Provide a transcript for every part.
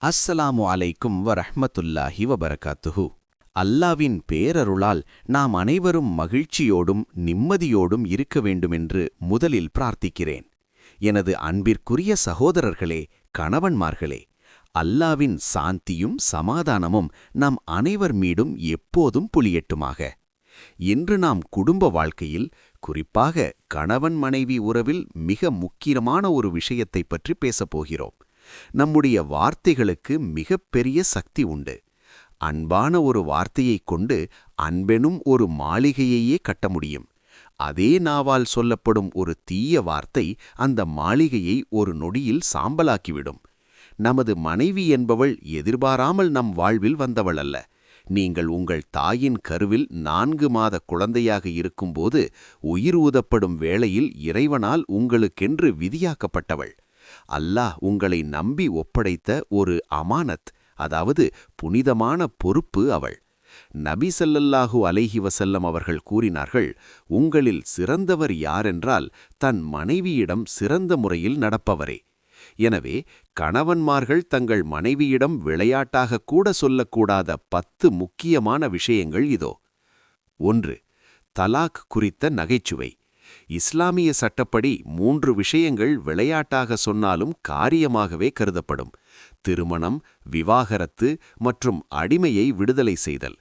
அஸ்ஸலாமு அலைக்கும் வரஹ்மத்துல்லாஹி வபரகாத்துஹு. அல்லாவின் பேரருளால் நாம் அனைவரும் மகிழ்ச்சியோடும் நிம்மதியோடும் இருக்க வேண்டுமென்று முதலில் பிரார்த்திக்கிறேன். எனது அன்பிற்குரிய சகோதரர்களே, கணவன்மார்களே, அல்லாவின் சாந்தியும் சமாதானமும் நம் அனைவர் மீதும் எப்போதும் பொழியட்டுமாக. இன்று நாம் குடும்ப வாழ்க்கையில், குறிப்பாக கணவன் மனைவி உறவில் மிக முக்கியமான ஒரு விஷயத்தைப் பற்றி பேசப்போகிறோம். நம்முடைய வார்த்தைகளுக்கு மிகப்பெரிய சக்தி உண்டு. அன்பான ஒரு வார்த்தையைக் கொண்டு அன்பெனும் ஒரு மாளிகையையே கட்ட முடியும். அதே நாவால் சொல்லப்படும் ஒரு தீய வார்த்தை அந்த மாளிகையை ஒரு நொடியில் சாம்பலாக்கிவிடும். நமது மனைவி என்பவள் எதிர்பாராமல் நம் வாழ்வில் வந்தவள் அல்ல. நீங்கள் உங்கள் தாயின் கருவில் 4 மாத குழந்தையாக இருக்கும்போது உயிர் ஊதப்படும் வேளையில் இறைவனால் உங்களுக்கென்று விதியாக்கப்பட்டவள். அல்லாஹ் உங்களை நம்பி ஒப்படைத்த ஒரு அமானத், அதாவது புனிதமான பொறுப்பு அவள். நபி ஸல்லல்லாஹு அலைஹி வஸல்லம் அவர்கள் கூறினார்கள், உங்களில் சிறந்தவர் யாரென்றால் தன் மனைவியிடம் சிறந்த முறையில் நடப்பவரே. எனவே கணவன்மார்கள் தங்கள் மனைவியிடம் விளையாட்டாக கூட சொல்லக்கூடாத 10 முக்கியமான விஷயங்கள் இதோ. 1. தலாக் குறித்த நகைச்சுவை. இஸ்லாமிய சட்டப்படி 3 விஷயங்கள் விளையாட்டாக சொன்னாலும் காரியமாகவே கருதப்படும்: திருமணம், விவாகரத்து மற்றும் அடிமையை விடுதலை செய்தல்.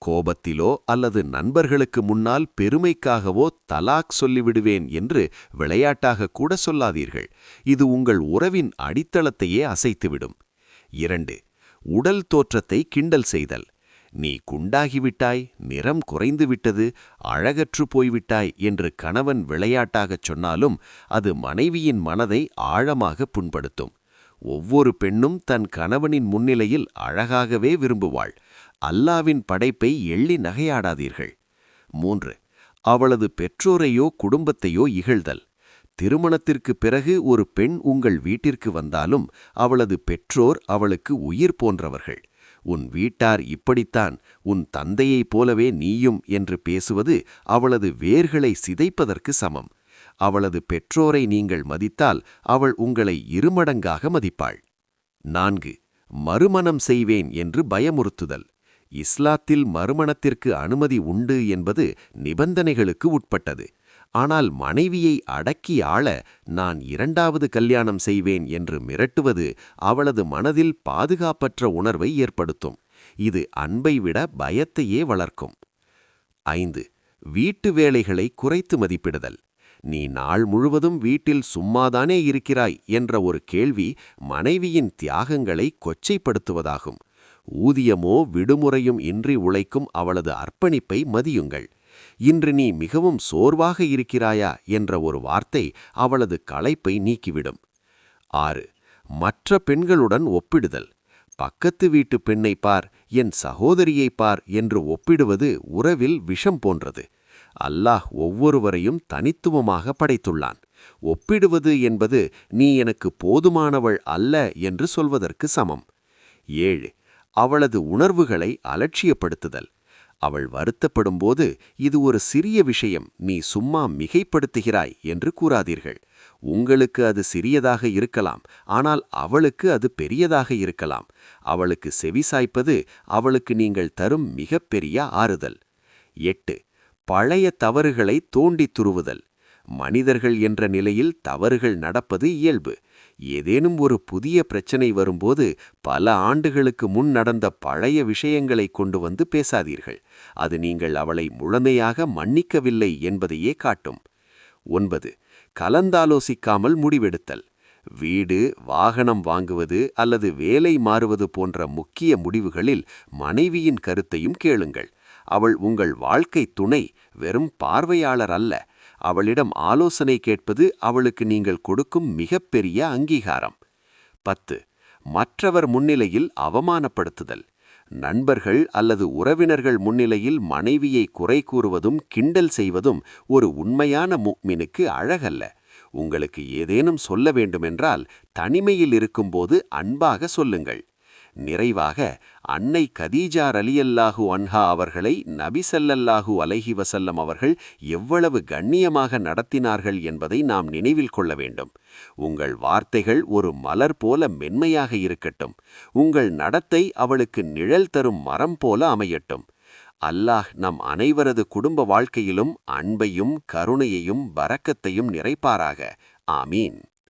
கோபத்திலோ அல்லது நண்பர்களுக்கு முன்னால் பெருமைக்காகவோ தலாக் சொல்லிவிடுவேன் என்று விளையாட்டாக கூட சொல்லாதீர்கள். இது உங்கள் உறவின் அடித்தளத்தையே அசைத்துவிடும். 2. உடல் தோற்றத்தை கிண்டல் செய்தல். நீ குண்டாகிவிட்டாய், நிறம் குறைந்துவிட்டது, அழகற்று போய்விட்டாய் என்று கணவன் விளையாட்டாகச் சொன்னாலும் அது மனைவியின் மனதை ஆழமாக புண்படுத்தும். ஒவ்வொரு பெண்ணும் தன் கணவனின் முன்னிலையில் அழகாகவே விரும்புவாள். அல்லாவின் படைப்பை எள்ளி நகையாடாதீர்கள். 3. அவளது பெற்றோரையோ குடும்பத்தையோ இகழ்தல். திருமணத்திற்கு பிறகு ஒரு பெண் உங்கள் வீட்டிற்கு வந்தாலும் அவளது பெற்றோர் அவளுக்கு உயிர் போன்றவர்கள். உன் வீட்டார் இப்படித்தான், உன் தந்தையைப் போலவே நீயும் என்று பேசுவது அவளது வேர்களை சிதைப்பதற்கு சமம். அவளது பெற்றோரை நீங்கள் மதித்தால் அவள் உங்களை இருமடங்காக மதிப்பாள். 4. மறுமணம் செய்வேன் என்று பயமுறுத்துதல். இஸ்லாத்தில் மறுமணத்திற்கு அனுமதி உண்டு என்பது நிபந்தனைகளுக்கு உட்பட்டது. ஆனால் மனைவியை அடக்கி ஆள நான் 2வது கல்யாணம் செய்வேன் என்று மிரட்டுவது அவளது மனதில் பாதுகாப்பற்ற உணர்வை ஏற்படுத்தும். இது அன்பை விட பயத்தையே வளர்க்கும். 5. வீட்டு வேலைகளை குறைத்து மதிப்பிடுதல். நீ நாள் முழுவதும் வீட்டில் சும்மாதானே இருக்கிறாய் என்ற ஒரு கேள்வி மனைவியின் தியாகங்களை கொச்சைப்படுத்துவதாகும். ஊதியமோ விடுமுறையும் இன்றி உழைக்கும் அவளது அர்ப்பணிப்பை மதியுங்கள். இன்று நீ மிகவும் சோர்வாக இருக்கிறாயா என்ற ஒரு வார்த்தை அவளது களைப்பை நீக்கிவிடும். 6. மற்ற பெண்களுடன் ஒப்பிடுதல். பக்கத்து வீட்டு பெண்ணை பார், என் சகோதரியை பார் என்று ஒப்பிடுவது உறவில் விஷம் போன்றது. அல்லாஹ் ஒவ்வொருவரையும் தனித்துவமாக படைத்துள்ளான். ஒப்பிடுவது என்பது நீ எனக்கு போதுமானவள் அல்ல என்று சொல்வதற்கு சமம். 7. அவளது உணர்வுகளை அலட்சியப்படுத்துதல். அவள் வருத்தப்படும்போது இது ஒரு சிறிய விஷயம், நீ சும்மா மிகைப்படுத்துகிறாய் என்று கூறாதீர்கள். உங்களுக்கு அது சிறியதாக இருக்கலாம், ஆனால் அவளுக்கு அது பெரியதாக இருக்கலாம். அவளுக்கு செவிசாய்ப்பது அவளுக்கு நீங்கள் தரும் மிகப்பெரிய ஆறுதல். 8. பழைய தவறுகளை தோண்டித் துருவுதல். மனிதர்கள் என்ற நிலையில் தவறுகள் நடப்பது இயல்பு. ஏதேனும் ஒரு புதிய பிரச்சனை வரும்போது பல ஆண்டுகளுக்கு முன் நடந்த பழைய விஷயங்களை கொண்டு வந்து பேசாதீர்கள். அது நீங்கள் அவளை முழுமையாக மன்னிக்கவில்லை என்பதையே காட்டும். 9. கலந்தாலோசிக்காமல் முடிவெடுத்தல். வீடு, வாகனம் வாங்குவது அல்லது வேலை மாறுவது போன்ற முக்கிய முடிவுகளில் மனைவியின் கருத்தையும் கேளுங்கள். அவள் உங்கள் வாழ்க்கை துணை, வெறும் பார்வையாளர் அல்ல. அவளிடம் ஆலோசனை கேட்பது அவளுக்கு நீங்கள் கொடுக்கும் மிகப்பெரிய அங்கீகாரம். 10. மற்றவர் முன்னிலையில் அவமானப்படுத்துதல். நண்பர்கள் அல்லது உறவினர்கள் முன்னிலையில் மனைவியை குறை கூறுவதும் கிண்டல் செய்வதும் ஒரு உண்மையான முஃமினுக்கு அழகல்ல. உங்களுக்கு ஏதேனும் சொல்ல வேண்டுமென்றால் தனிமையில் இருக்கும்போது அன்பாக சொல்லுங்கள். நிறைவாக அன்னை கதீஜா ரலியல்லாஹு அன்ஹா அவர்களை நபி ஸல்லல்லாஹு அலைஹி வஸல்லம் அவர்கள் எவ்வளவு கண்ணியமாக நடத்தினார்கள் என்பதை நாம் நினைவில் கொள்ள வேண்டும். உங்கள் வார்த்தைகள் ஒரு மலர் போல மென்மையாக இருக்கட்டும். உங்கள் நடத்தை அவளுக்கு நிழல் தரும் மரம் போல அமையட்டும். அல்லாஹ் நம் அனைவரது குடும்ப வாழ்க்கையிலும் அன்பையும் கருணையையும் பரக்கத்தையும் நிறைப்பாராக. ஆமீன்.